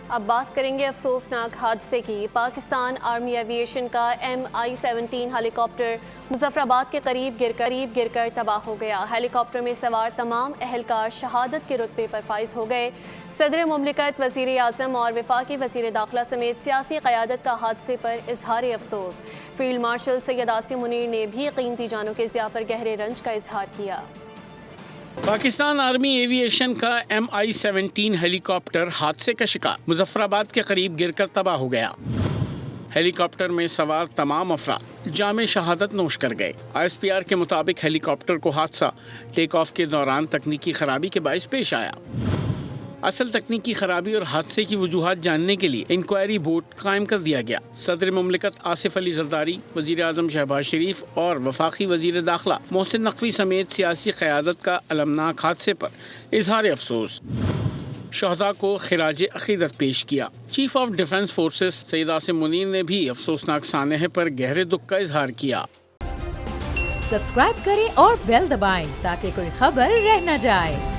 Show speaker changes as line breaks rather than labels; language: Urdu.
اب بات کریں گے افسوسناک حادثے کی۔ پاکستان آرمی ایویشن کا MI-17 ہیلی کاپٹر مظفر آباد کے قریب گر کر تباہ ہو گیا۔ ہیلی کاپٹر میں سوار تمام اہلکار شہادت کے رتبے پر فائز ہو گئے۔ صدر مملکت، وزیر اعظم اور وفاقی وزیر داخلہ سمیت سیاسی قیادت کا حادثے پر اظہار افسوس۔ فیلڈ مارشل سید عاصم منیر نے بھی قیمتی جانوں کے ضیاع پر گہرے رنج کا اظہار کیا۔
پاکستان آرمی ایویشن کا MI-17 ہیلی کاپٹر حادثے کا شکار، مظفر آباد کے قریب گر کر تباہ ہو گیا۔ ہیلی کاپٹر میں سوار تمام افراد جامع شہادت نوش کر گئے۔ ISPR کے مطابق ہیلی کاپٹر کو حادثہ ٹیک آف کے دوران تکنیکی خرابی کے باعث پیش آیا۔ اصل تکنیکی خرابی اور حادثے کی وجوہات جاننے کے لیے انکوائری بورڈ قائم کر دیا گیا۔ صدر مملکت آصف علی زرداری، وزیر اعظم شہباز شریف اور وفاقی وزیر داخلہ محسن نقوی سمیت سیاسی قیادت کا المناک حادثے پر اظہار افسوس، شہداء کو خراج عقیدت پیش کیا۔ Chief of defence forces Syed Asim Munir نے بھی افسوسناک سانحے پر گہرے دکھ کا اظہار کیا۔
سبسکرائب کریں اور بیل دبائیں تاکہ کوئی خبر رہ نہ جائے۔